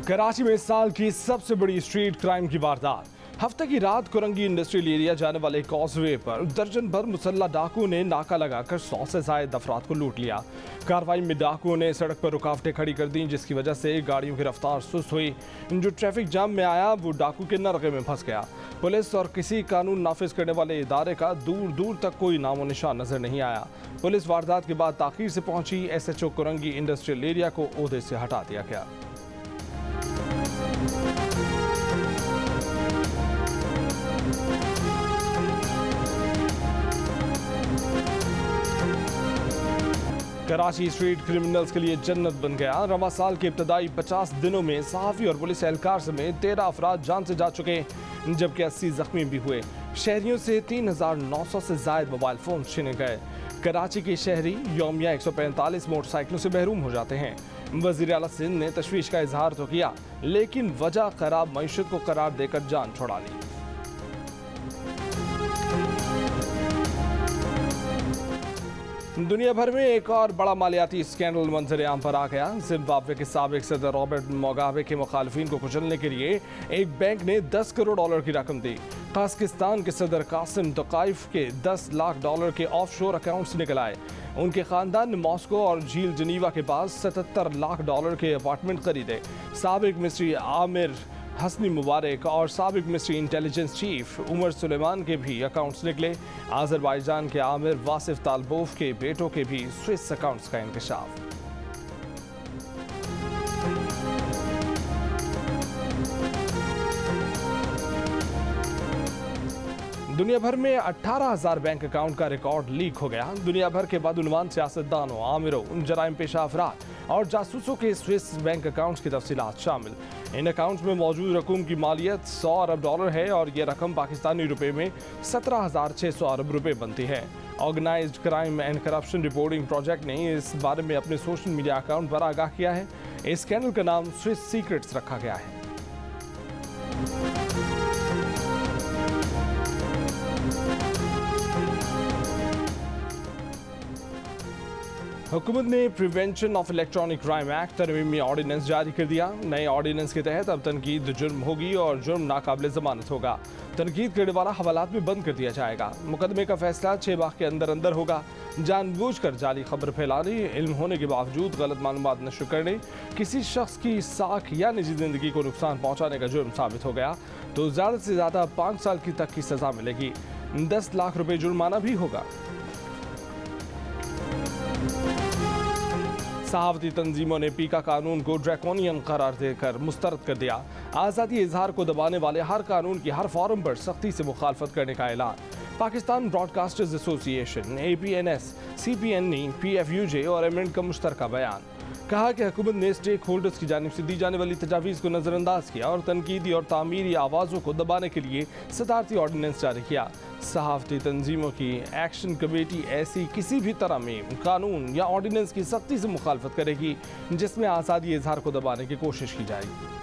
कराची में साल की सबसे बड़ी स्ट्रीट क्राइम की वारदात। हफ्ते की रात कुरंगी इंडस्ट्रियल एरिया जाने वाले कॉजवे पर दर्जन भर मुसल्ला डाकुओं ने नाका लगाकर 100 से ज्यादा अफराद को लूट लिया। कार्रवाई में डाकुओं ने सड़क पर रुकावटें खड़ी कर दी, जिसकी वजह से गाड़ियों की रफ्तार सुस्त हुई। जो ट्रैफिक जाम में आया वो डाकू के नरगे में फंस गया। पुलिस और किसी कानून नाफिज करने वाले इदारे का दूर दूर तक कोई नामो निशान नजर नहीं आया। पुलिस वारदात के बाद ताखीर से पहुंची। SHO कुरंगी इंडस्ट्रियल एरिया को ओहदे से हटा दिया गया। कराची स्ट्रीट क्रिमिनल्स के लिए जन्नत बन गया। रवा साल के इब्तदाई 50 दिनों में सहाफ़ी और पुलिस एहलकार समेत 13 अफराद जान से जा चुके, जबकि 80 जख्मी भी हुए। शहरियों से 3900 से ज्यादा मोबाइल फोन छीने गए। कराची के शहरी यौमिया 145 मोटरसाइकिलों से महरूम हो जाते हैं। वज़ीर आला सिंध ने तशवीश का इजहार तो किया, लेकिन वजह खराब मईशत को करार देकर जान छुड़ा ली। दुनिया भर में एक और बड़ा मालियाती स्कैंडल मंजर आम पर आ गया। जिम्बाब्वे के साबिक सदर रॉबर्ट मुगाबे के मुखालिफिन को कुचलने के लिए एक बैंक ने $10 करोड़ की रकम दी। कजाकिस्तान के सदर कासिम तोकाइफ के $10 लाख के ऑफशोर अकाउंट्स निकल आए। उनके खानदान ने मॉस्को और झील जनीवा के पास $77 लाख के अपार्टमेंट खरीदे। साबिक मिस्री आमिर हसनी मुबारक और साबिक मिस्री इंटेलिजेंस चीफ उमर सुलेमान के भी अकाउंट्स निकले। आज़रबाईजान के आमिर वासिफ तालबोफ के बेटों के भी स्विस अकाउंट्स का इंकशाफ। दुनिया भर में 18,000 बैंक अकाउंट का रिकॉर्ड लीक हो गया। दुनिया भर के बदउनवान सियासतदानों, आमिरों, जराइम पेशा अफराद और जासूसों के स्विस बैंक अकाउंट्स की तफसीलात शामिल। इन अकाउंट्स में मौजूद रकूम की मालियत $100 अरब है और ये रकम पाकिस्तानी रुपए में 17,600 अरब रुपए बनती है। Organized crime and corruption reporting project ने इस बारे में अपने सोशल मीडिया अकाउंट पर आगाह किया है। इस स्कैंडल का नाम स्विस सीक्रेट्स रखा गया है। हुकूमत ने prevention of electronic crime act तरमीमी ऑर्डिनेंस जारी कर दिया। नए ऑर्डिनेंस के तहत अब तनकीद जुर्म होगी और जुर्म नाकाबिल जमानत होगा। तनकीद करने वाला हवालात में बंद कर दिया जाएगा। मुकदमे का फैसला 6 माह के अंदर अंदर होगा। जानबूझकर जाली खबर फैलाने, इल्म होने के बावजूद गलत मालूमात नशर करने, किसी शख्स की साख या निजी जिंदगी को नुकसान पहुँचाने का जुर्म साबित हो गया तो ज़्यादा से ज़्यादा 5 साल तक की सज़ा मिलेगी। $10 लाख जुर्माना भी होगा। सहाफती तंजीमों ने पीका कानून को ड्रैकोनियन करार देकर मुस्तरद कर दिया। आज़ादी इजहार को दबाने वाले हर कानून की हर फॉरम पर सख्ती से मुखालफत करने का ऐलान। Pakistan broadcasters association, APNS, CPNE, PFUJ और एमेंड का मुश्तरका बयान। कहा कि हुकूमत ने स्टेक होल्डर्स की जानिब से दी जाने वाली तजावीज़ को नज़रअंदाज किया और तनकीदी और तामीरी आवाज़ों को दबाने के लिए सदारती ऑर्डिनेंस जारी किया। सहाफ़ती तंजीमों की एक्शन कमेटी ऐसी किसी भी तरह में कानून या ऑर्डिनेंस की सख्ती से मुखालफत करेगी जिसमें आज़ादी इजहार को दबाने की कोशिश की जाएगी।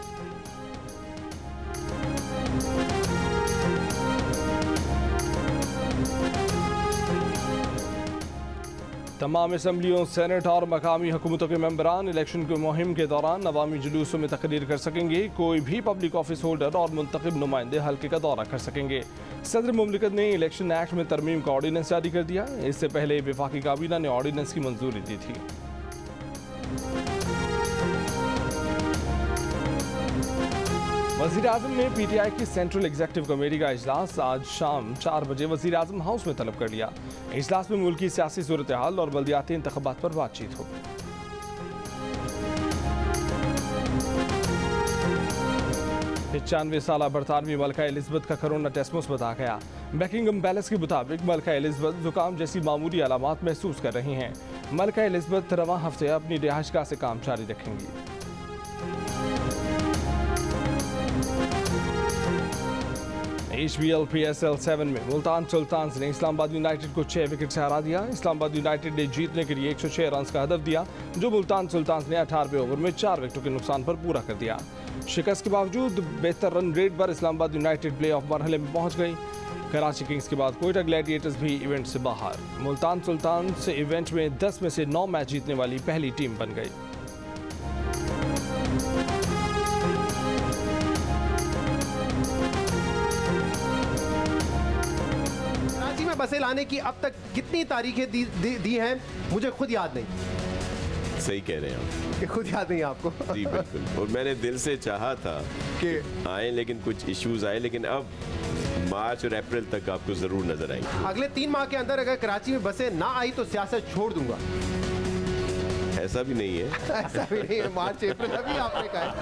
तमाम असम्बलियों, सेनेट और मकामी हुकूमतों के मेंबरान इलेक्शन की मुहिम के दौरान अवामी जुलूसों में तकरीर कर सकेंगे। कोई भी पब्लिक ऑफिस होल्डर और मुंतखब नुमाइंदे हल्के का दौरा कर सकेंगे। सदर मुमलिकत ने इलेक्शन एक्ट में तरमीम का ऑर्डिनेंस जारी कर दिया। इससे पहले वफाकी काबीना ने ऑर्डिनेंस की मंजूरी दी थी। वज़ीर आज़म ने PTI की सेंट्रल एग्जीक्यूटिव कमेटी का इजलास आज शाम 4 बजे वज़ीर आज़म हाउस में तलब कर लिया। इजलास में मुल्क की सियासी सूरत हाल और बल्दियाती इंतखाबात पर बातचीत होगी। 95 साल बरतानवी मलका एलिज़ाबेथ का कोरोना टेस्ट मुस्बत आ गया। बकिंगम पैलेस के मुताबिक मलका एलिज़ाबेथ जुकाम जैसी मामूली अलामात महसूस कर रही हैं। मलका एलिज़ाबेथ रवां हफ्ते अपनी रिहाइशगाह से काम जारी रखेंगी। HBL PSL 7 में मुल्तान सुल्तान्स ने इस्लामाबाद यूनाइटेड को 6 विकेट से हरा दिया। इस्लामाबाद यूनाइटेड ने जीतने के लिए 106 रन का हदफ दिया, जो मुल्तान सुल्तान्स ने 18वें ओवर में 4 विकेटों के नुकसान पर पूरा कर दिया। शिकस्त के बावजूद बेहतर रन रेट पर इस्लामाबाद यूनाइटेड प्ले ऑफ मरहले में पहुंच गई। कराची किंग्स के बाद कोयटा ग्लैडिएटर्स भी इवेंट से बाहर। मुल्तान सुल्तान्स इवेंट में 10 में से 9 मैच जीतने वाली पहली टीम बन गई। बसें लाने की अब तक कितनी तारीखें दी हैं, मुझे खुद याद नहीं। सही कह रहे हैं आप, कि खुद याद नहीं आपको? जी बिल्कुल। और मैंने दिल से चाहा था कि आए, लेकिन कुछ इश्यूज आए, लेकिन अब मार्च और अप्रैल तक आपको जरूर नजर आएंगे। अगले 3 माह के अंदर अगर कराची में बसें ना आई तो सियासत छोड़ दूंगा। ऐसा भी नहीं है। ऐसा भी नहीं है, मार्च अप्रैल अभी आपने कहा।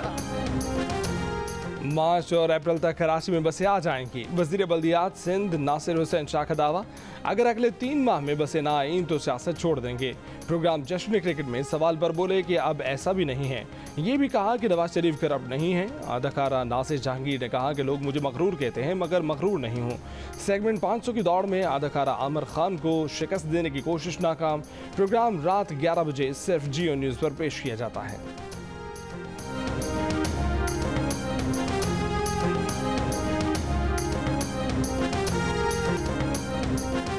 मार्च और अप्रैल तक कराची में बसें आ जाएंगी। वज़ीर बल्दियात सिंध नासिर हुसैन शाह का दावा, अगर अगले 3 माह में बसें ना आईं तो सियासत छोड़ देंगे। प्रोग्राम जश्न क्रिकेट में सवाल पर बोले कि अब ऐसा भी नहीं है। ये भी कहा कि नवाज शरीफ करप्ट नहीं है। अदाकारा नासिर जहांगीर ने कहा कि लोग मुझे मगरूर कहते हैं, मगर मगरूर नहीं हूँ। सेगमेंट 500 की दौड़ में अदाकारा आमिर खान को शिकस्त देने की कोशिश नाकाम। प्रोग्राम रात 11 बजे सिर्फ जियो न्यूज़ पर पेश किया जाता है।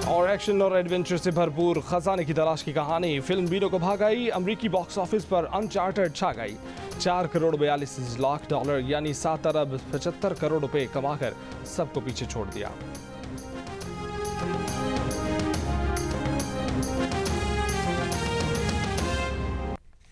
और एक्शन और एडवेंचर से भरपूर खजाने की तलाश की कहानी। फिल्म बीनो को भागाई, अमरीकी बॉक्स ऑफिस पर अनचार्टर्ड छा गई। 4 करोड़ 42 लाख डॉलर यानी 7 अरब 75 करोड़ रुपए कमाकर सबको पीछे छोड़ दिया।